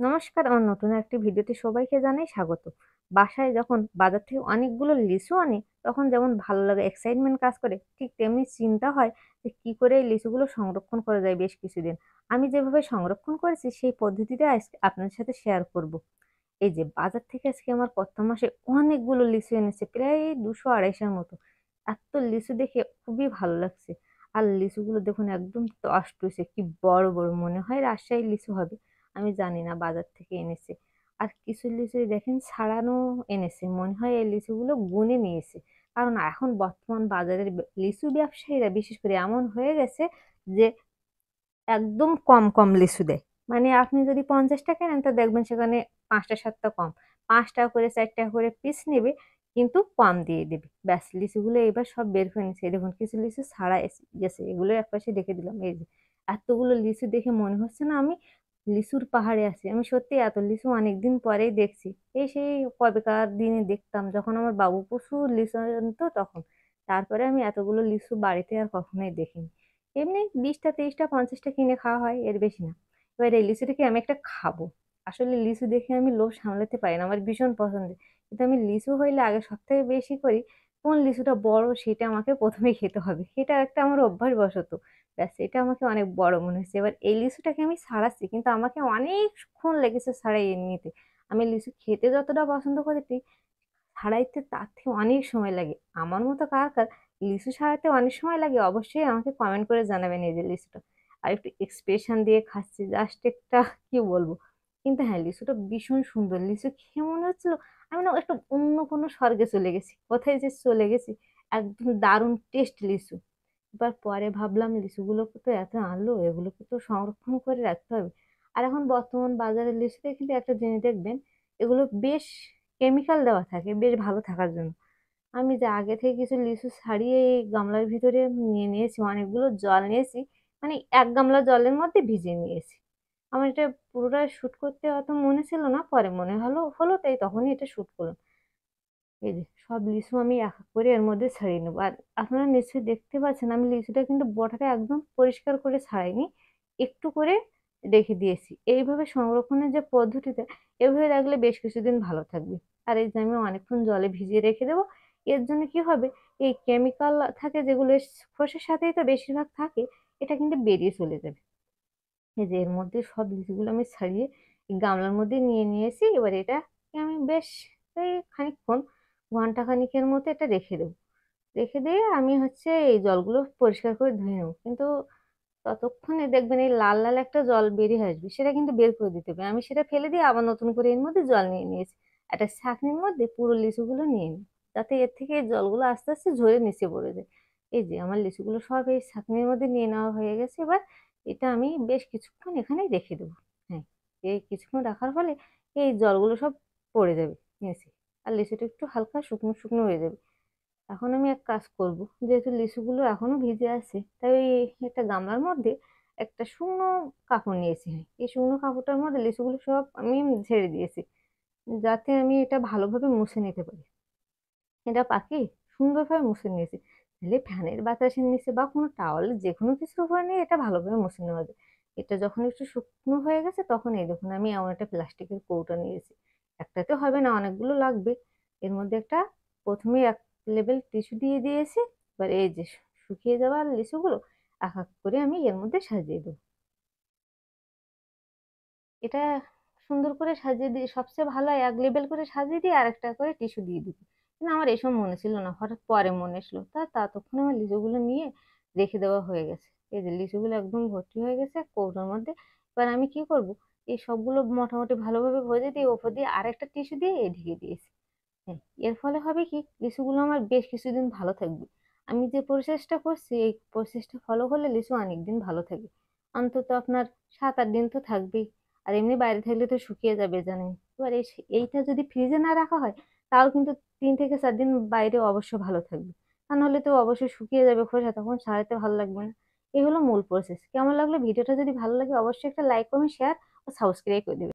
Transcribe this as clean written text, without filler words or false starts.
নমস্কার, আমার নতুন একটি ভিডিওতে সবাইকে জানাই স্বাগত। বাসায় যখন বাজার থেকে অনেকগুলো লিচু আনি, তখন যেমন ভালো লাগে, এক্সাইটমেন্ট কাজ করে, ঠিক তেমনি চিন্তা হয় যে কি করে এই লিচুগুলো সংরক্ষণ করা যায় বেশ কিছুদিন। আমি যেভাবে সংরক্ষণ করেছি সেই পদ্ধতিটা আজকে আপনার সাথে শেয়ার করব। এই যে বাজার থেকে আজকে আমার কত মাসে অনেকগুলো লিচু এনেছে, প্রায় 200-250-এর মতো। এত লিচু দেখে খুবই ভালো লাগছে। আর লিচুগুলো দেখুন একদম টসটসে, কি বড় বড়, মনে হয় রাজশাহী লিচু হবে। আমি জানি না, বাজার থেকে এনেছে। আর কিছু লিচু দেখেন ছাড়ানো এনেছে, মনে হয় এই লিচুগুলো গুনে নিয়েছে। কারণ এখন বর্তমান বাজারের লিচু ব্যবসায়ীরা বিশেষ করে এমন হয়ে গেছে যে একদম কম কম লিচু দেয়। মানে আপনি যদি 50 টাকা নেন, তো দেখবেন সেখানে 5টা 7টা কম, 5 টাকা করে 4 টাকা করে পিস নেবে, কিন্তু কম দিয়ে দেবে। ব্যাস, লিচুগুলো এবার সব বের করে নিচ্ছে। এই দেখুন কিছু লিচু ছাড়া গেছে, এগুলো একপাশে রেখে দিলাম। এই যে এতগুলো লিচু দেখে মনে হচ্ছে না আমি লিচুর পাহাড়ে আছি। আমি সত্যি এত লিচু অনেকদিন পরেই দেখছি। এই সেই কবেকার দিনে দেখতাম যখন আমার বাবু প্রচুর লিচু আনতো তখন। তারপরে আমি এতগুলো লিচু বাড়িতে আর কখনোই দেখিনি। এমনি 20টা 30টা 50টা কিনে খাওয়া হয়, এর বেশি না। এবার এই লিচুটাকে আমি একটা খাবো। আসলে লিচু দেখে আমি লোভ সামলাতে পারি না, আমার ভীষণ পছন্দের। কিন্তু আমি লিচু হইলে আগে সব থেকে বেশি করি কোন লিচুটা বড় সেটা আমাকে প্রথমে খেতে হবে, এটা একটা আমার অভ্যাস বশত। ব্যাস, এটা আমাকে অনেক বড় মনে হচ্ছে। এবার এই লিচুটাকে আমি ছাড়াচ্ছি, কিন্তু আমাকে অনেকক্ষণ লেগেছে ছাড়াই এমনিতে। আমি লিচু খেতে যতটা পছন্দ করি, ছাড়াইতে তার থেকে অনেক সময় লাগে। আমার মতো কার কার লিচু ছাড়াইতে অনেক সময় লাগে অবশ্যই আমাকে কমেন্ট করে জানাবেন। এই যে লিচুটা আর একটু এক্সপ্রেশন দিয়ে খাচ্ছি, জাস্ট একটা কি বলবো। কিন্তু হ্যাঁ, লিচুটা ভীষণ সুন্দর। লিচু খেয়ে মনে হচ্ছিল আমি না একটা অন্য কোনো স্বর্গে চলে গেছি, কোথায় যে চলে গেছি। একদম দারুণ টেস্ট লিচু। এবার পরে ভাবলাম লিচুগুলোকে তো এত আনলো, এগুলোকে তো সংরক্ষণ করে রাখতে হবে। আর এখন বর্তমান বাজারের লিচুতে কিন্তু একটা জিনিস দেখবেন, এগুলো বেশ কেমিক্যাল দেওয়া থাকে বেশ ভালো থাকার জন্য। আমি যে আগে থেকে কিছু লিচু ছাড়িয়ে এই গামলার ভিতরে নিয়ে নিয়েছি, অনেকগুলো জল নিয়েছি, মানে 1 গামলা জলের মধ্যে ভিজিয়ে নিয়েছি। আমার এটা পুরোটা শুট করতে অত মনে ছিল না, পরে মনে হলো হলো তাই তখনই এটা শুট করলাম। এই যে সব লিচু আমি এক এক করে এর মধ্যে ছাড়িয়ে নেবো। আর আপনারা নিশ্চয়ই দেখতে পাচ্ছেন আমি লিচুটা কিন্তু বটাটা একদম পরিষ্কার করে ছাড়াইনি, একটু করে রেখে দিয়েছি। এইভাবে সংরক্ষণের যে পদ্ধতিটা, এভাবে রাখলে বেশ কিছুদিন ভালো থাকবে। আর এই যে আমি অনেকক্ষণ জলে ভিজিয়ে রেখে দেবো, এর জন্য কি হবে, এই কেমিক্যাল থাকে যেগুলো খোসার সাথেই তো বেশিরভাগ থাকে, এটা কিন্তু বেরিয়ে চলে যাবে। এই যে এর মধ্যে সব লিচুগুলো আমি ছাড়িয়ে এই গামলার মধ্যে নিয়ে নিয়েছি। এবার এটা আমি বেশ এই খানিকক্ষণ, ঘন্টা খানিকের মতো এটা রেখে দেবো। রেখে দিয়ে আমি হচ্ছে এই জলগুলো পরিষ্কার করে ধুয়ে নেবো। কিন্তু ততক্ষণে দেখবেন এই লাল লাল একটা জল বেরিয়ে আসবে, সেটা কিন্তু বের করে দিতে হবে। আমি সেটা ফেলে দিয়ে আবার নতুন করে এর মধ্যে জল নিয়ে নিয়েছি। একটা ছাঁকনির মধ্যে পুরো লিচুগুলো নিয়ে নিই, যাতে এর থেকে এই জলগুলো আস্তে আস্তে ঝরে নিচে পড়ে যায়। এই যে আমার লিচুগুলো সব এই ছাঁকনির মধ্যে নিয়ে নেওয়া হয়ে গেছে। এবার এটা আমি বেশ কিছুক্ষণ এখানে রেখে দেবো। হ্যাঁ, এই কিছুক্ষণ রাখার ফলে এই জলগুলো সব পড়ে যাবে নিচে, আর লিচুটা একটু হালকা শুকনো শুকনো হয়ে যাবে। এখন আমি এক কাজ করব, যেহেতু লিচুগুলো এখনো ভিজে আছে, তাই একটা গামলার মধ্যে একটা শুকনো কাপড় নিয়েছি। হ্যাঁ, এই শুকনো কাপড়টার মধ্যে লিচুগুলো সব আমি ঝেড়ে দিয়েছি, যাতে আমি এটা ভালোভাবে মুছে নিতে পারি। এটা পাখি সুন্দরভাবে মুছে নিয়েছি। তাহলে ফ্যানের বাতাসের নিচে বা কোনো টাওয়াল যে কোনো কিছুর উপরে নিয়ে এটা ভালোভাবে মুছে নেওয়া যায়। এটা যখন একটু শুকনো হয়ে গেছে, তখন এই দেখুন আমি এমন একটা প্লাস্টিকের কৌটো নিয়েছি। একটাতে হবে না, অনেকগুলো লাগবে। এর মধ্যে একটা প্রথমে এক লেবেল টিস্যু দিয়ে দিয়েছি। এবার এই যে শুকিয়ে যাওয়া লিচুগুলো এক এক করে আমি এর মধ্যে সাজিয়ে দেবো। এটা সুন্দর করে সাজিয়ে দিয়ে সবচেয়ে ভালো হয় এক লেবেল করে সাজিয়ে দিয়ে আরেকটা করে টিস্যু দিয়ে দিতে। কিন্তু আমার এসব মনে ছিল না, হঠাৎ পরে মনে এসলো, ততক্ষণে আমার লিচুগুলো নিয়ে রেখে দেওয়া হয়ে গেছে। এই যে লিচুগুলো একদম ভর্তি হয়ে গেছে কৌটোর মধ্যে। এবার আমি কি করব, এই সবগুলো মোটামুটি ভালোভাবে ভরে দিয়ে ওপর দিয়ে আরেকটা টিস্যু দিয়ে ঢেকে দিয়েছি। হ্যাঁ, এর ফলে হবে কি, লিচুগুলো আমার বেশ কিছুদিন ভালো থাকবে। আমি যে প্রসেসটা করছি এই প্রসেসটা ফলো করলে লিচু অনেকদিন ভালো থাকে। অন্তত আপনার 7-8 দিন তো থাকবেই। আর এমনি বাইরে থাকলে তো শুকিয়ে যাবে জানেন। এবার এইটা যদি ফ্রিজে না রাখা হয়, তাও কিন্তু 3 থেকে 4 দিন বাইরে অবশ্য ভালো থাকবে। তা নাহলে তো অবশ্যই শুকিয়ে যাবে খোসা, তখন সারাতে ভালো লাগবে না। এই হলো মূল প্রসেস। কেমন লাগলো ভিডিওটা? যদি ভালো লাগে অবশ্যই একটা লাইক কমেন্ট শেয়ার ও সাবস্ক্রাইব করে দেবেন।